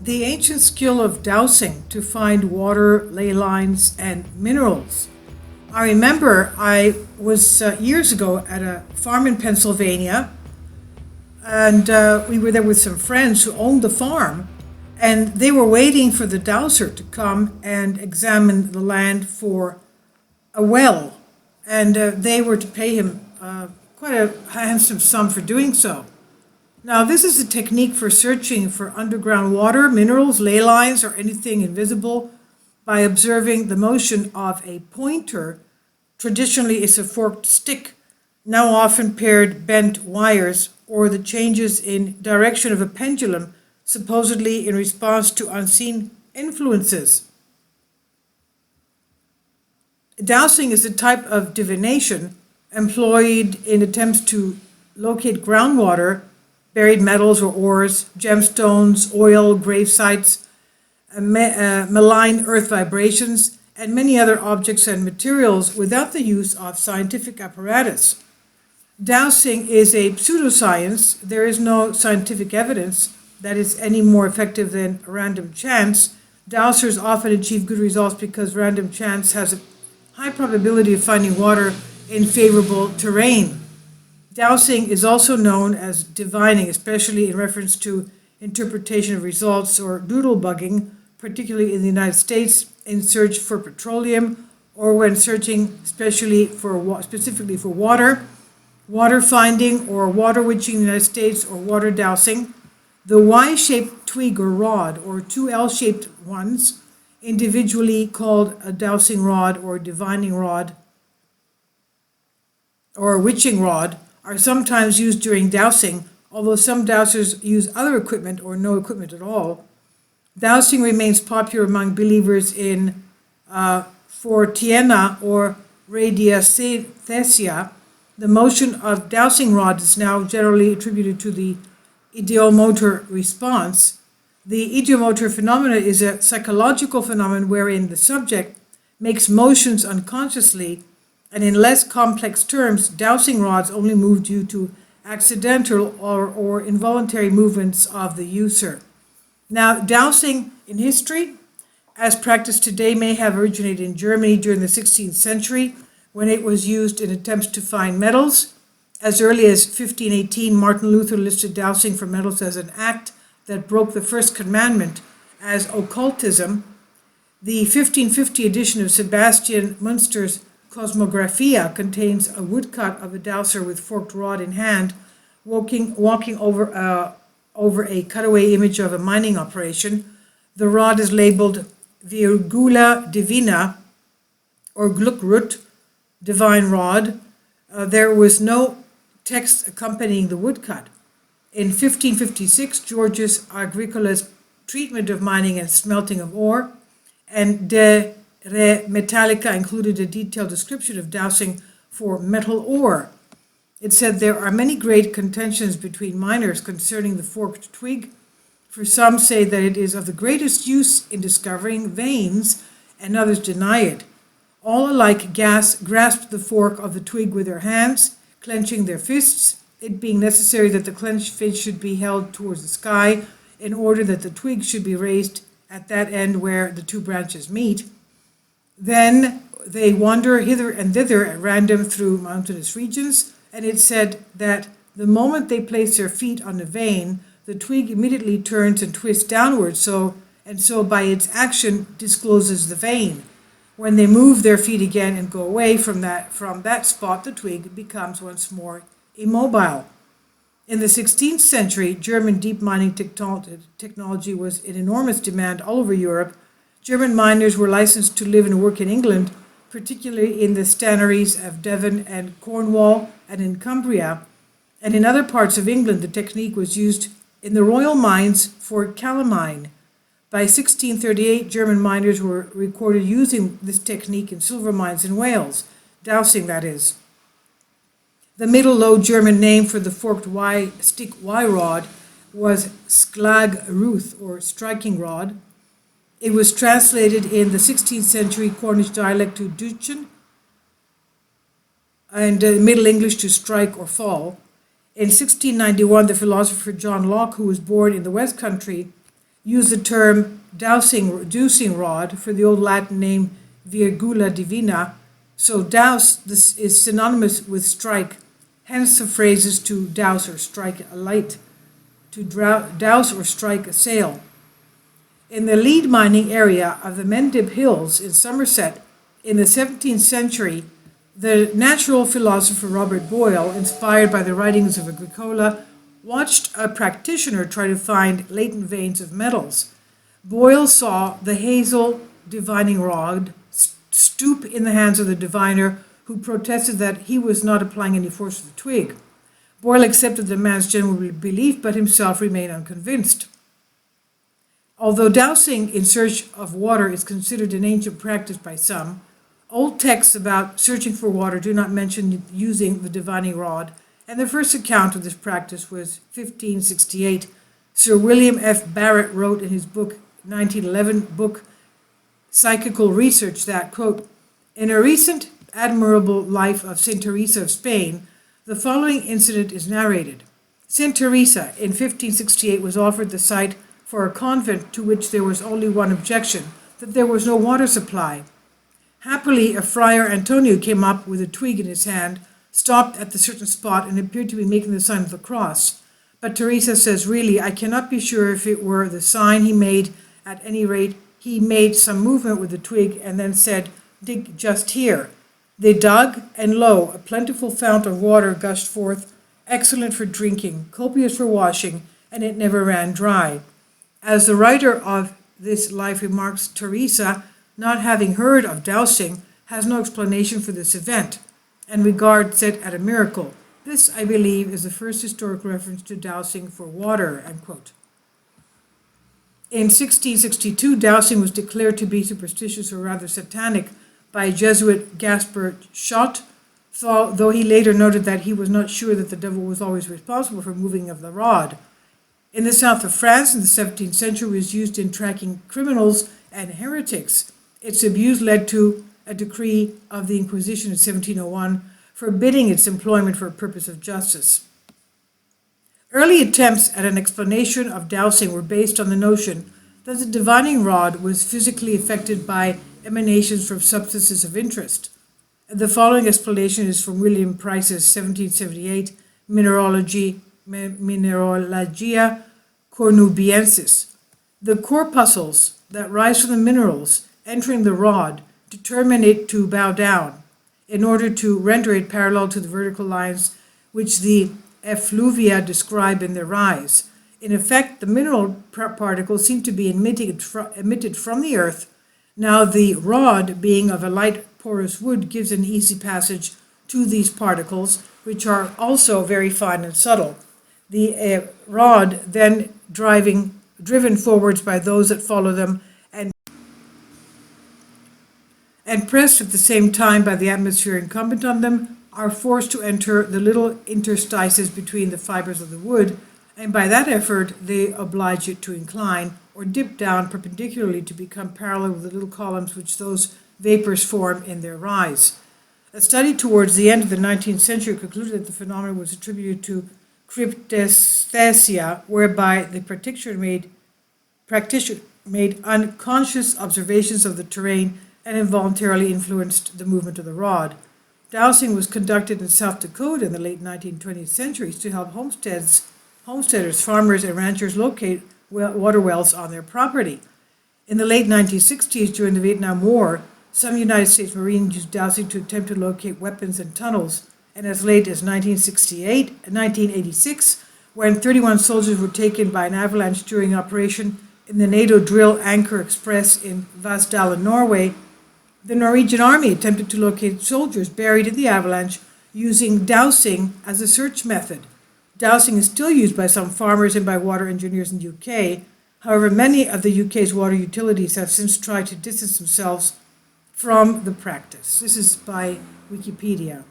The ancient skill of dowsing to find water, ley lines, and minerals. I remember I was years ago at a farm in Pennsylvania, and we were there with some friends who owned the farm, and they were waiting for the dowser to come and examine the land for a well, and they were to pay him quite a handsome sum for doing so. Now, this is a technique for searching for underground water, minerals, ley lines, or anything invisible by observing the motion of a pointer. Traditionally, it's a forked stick, now often paired bent wires, or the changes in direction of a pendulum, supposedly in response to unseen influences. Dowsing is a type of divination employed in attempts to locate groundwater, buried metals or ores, gemstones, oil, grave sites, malign earth vibrations, and many other objects and materials without the use of scientific apparatus. Dowsing is a pseudoscience. There is no scientific evidence that it's any more effective than random chance. Dowsers often achieve good results because random chance has a high probability of finding water in favorable terrain. Dowsing is also known as divining, especially in reference to interpretation of results or doodle bugging, particularly in the United States in search for petroleum or when searching specifically for water finding or water witching in the United States or water dowsing. The Y-shaped twig or rod or two L-shaped ones, individually called a dowsing rod or divining rod or a witching rod, are sometimes used during dowsing, although some dowsers use other equipment or no equipment at all. Dowsing remains popular among believers in Fortiana or radiesthesia. The motion of dowsing rod is now generally attributed to the ideomotor response. The ideomotor phenomenon is a psychological phenomenon wherein the subject makes motions unconsciously, and in less complex terms, dowsing rods only move due to accidental or involuntary movements of the user. Now, dowsing in history, as practiced today, may have originated in Germany during the 16th century when it was used in attempts to find metals. As early as 1518, Martin Luther listed dowsing for metals as an act that broke the first commandment as occultism. The 1550 edition of Sebastian Münster's Cosmographia contains a woodcut of a dowser with forked rod in hand, walking over a cutaway image of a mining operation. The rod is labeled Virgula Divina or Glückrut, divine rod. There was no text accompanying the woodcut. In 1556, Georgius Agricola's treatment of mining and smelting of ore, and De Re Metallica included a detailed description of dowsing for metal ore. It said there are many great contentions between miners concerning the forked twig, for some say that it is of the greatest use in discovering veins, and others deny it. All alike grasped the fork of the twig with their hands, clenching their fists, it being necessary that the clenched fist should be held towards the sky in order that the twig should be raised at that end where the two branches meet. Then they wander hither and thither at random through mountainous regions, and it said that the moment they place their feet on the vein, the twig immediately turns and twists downwards, so by its action discloses the vein. When they move their feet again and go away from that spot, the twig becomes once more immobile. In the 16th century, German deep mining technology was in enormous demand all over Europe. German miners were licensed to live and work in England, particularly in the stannaries of Devon and Cornwall and in Cumbria. And in other parts of England, the technique was used in the royal mines for calamine. By 1638, German miners were recorded using this technique in silver mines in Wales, dowsing that is. The Middle Low German name for the forked stick Y rod was Sklag-ruth, or striking rod. It was translated in the 16th century Cornish dialect to duchen, and Middle English to strike or fall. In 1691, the philosopher John Locke, who was born in the West Country, use the term dowsing rod for the old Latin name virgula divina. So douse this is synonymous with strike, hence the phrases to douse or strike a light, to douse or strike a sail. In the lead mining area of the Mendip Hills in Somerset in the 17th century, the natural philosopher Robert Boyle, inspired by the writings of Agricola, watched a practitioner try to find latent veins of metals. Boyle saw the hazel divining rod stoop in the hands of the diviner, who protested that he was not applying any force to the twig. Boyle accepted the man's general belief, but himself remained unconvinced. Although dowsing in search of water is considered an ancient practice by some, old texts about searching for water do not mention using the divining rod, and the first account of this practice was 1568. Sir William F. Barrett wrote in his book, 1911 book, Psychical Research, that, quote, "In a recent admirable life of St. Teresa of Spain, the following incident is narrated. St. Teresa in 1568 was offered the site for a convent to which there was only one objection, that there was no water supply. Happily, a friar Antonio came up with a twig in his hand, stopped at the certain spot, and appeared to be making the sign of the cross. But Teresa says, really, I cannot be sure if it were the sign he made. At any rate, he made some movement with the twig and then said, dig just here. They dug, and lo, a plentiful fount of water gushed forth, excellent for drinking, copious for washing, and it never ran dry. As the writer of this life remarks, Teresa, not having heard of dowsing, has no explanation for this event, and regards it as a miracle. This, I believe, is the first historical reference to dowsing for water," end quote. In 1662, dowsing was declared to be superstitious or rather satanic by Jesuit Gaspar Schott, though he later noted that he was not sure that the devil was always responsible for moving of the rod. In the south of France in the 17th century, it was used in tracking criminals and heretics. Its abuse led to a decree of the Inquisition in 1701 forbidding its employment for a purpose of justice. Early attempts at an explanation of dowsing were based on the notion that the divining rod was physically affected by emanations from substances of interest. The following explanation is from William Price's 1778 Mineralogia Cornubiensis. The corpuscles that rise from the minerals entering the rod determine it to bow down, in order to render it parallel to the vertical lines which the effluvia describe in their rise. In effect, the mineral particles seem to be emitted from the earth. Now, the rod, being of a light porous wood, gives an easy passage to these particles, which are also very fine and subtle. The rod then driven forwards by those that follow them, and pressed at the same time by the atmosphere incumbent on them, are forced to enter the little interstices between the fibers of the wood, and by that effort they oblige it to incline or dip down perpendicularly to become parallel with the little columns which those vapors form in their rise. A study towards the end of the 19th century concluded that the phenomenon was attributed to cryptesthesia, whereby the practitioner made unconscious observations of the terrain and involuntarily influenced the movement of the rod. Dowsing was conducted in South Dakota in the late 19th, 20th centuries to help homesteaders, farmers, and ranchers locate water wells on their property. In the late 1960s, during the Vietnam War, some United States Marines used dowsing to attempt to locate weapons and tunnels, and as late as 1986, when 31 soldiers were taken by an avalanche during operation in the NATO Drill Anchor Express in Vassdalen, Norway, the Norwegian army attempted to locate soldiers buried in the avalanche using dowsing as a search method. Dowsing is still used by some farmers and by water engineers in the UK. However, many of the UK's water utilities have since tried to distance themselves from the practice. This is by Wikipedia.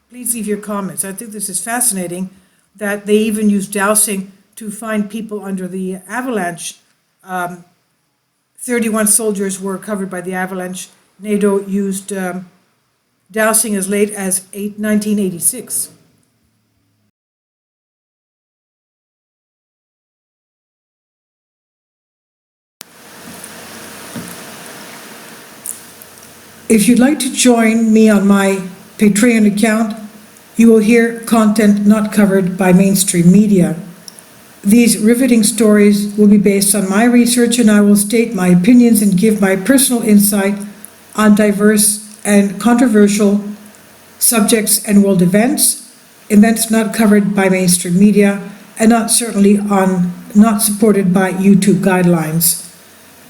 Please leave your comments. I think this is fascinating that they even use dowsing to find people under the avalanche. 31 soldiers were covered by the avalanche. NATO used dowsing as late as 1986. If you'd like to join me on my Patreon account, you will hear content not covered by mainstream media. These riveting stories will be based on my research, and I will state my opinions and give my personal insight on diverse and controversial subjects and world events not covered by mainstream media, and not supported by YouTube guidelines.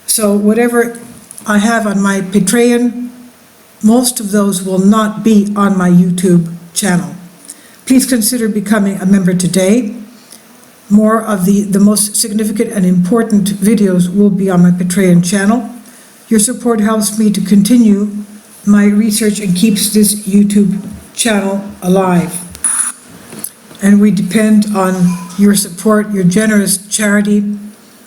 So whatever I have on my Patreon, most of those will not be on my YouTube channel. Please consider becoming a member today. More of the most significant and important videos will be on my Patreon channel. Your support helps me to continue my research and keeps this YouTube channel alive. And we depend on your support, your generous charity,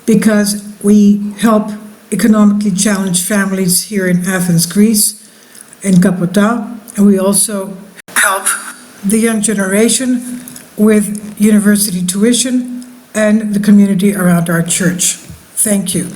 because we help economically challenged families here in Athens, Greece, in Kapota, and we also help the young generation with university tuition and the community around our church. Thank you.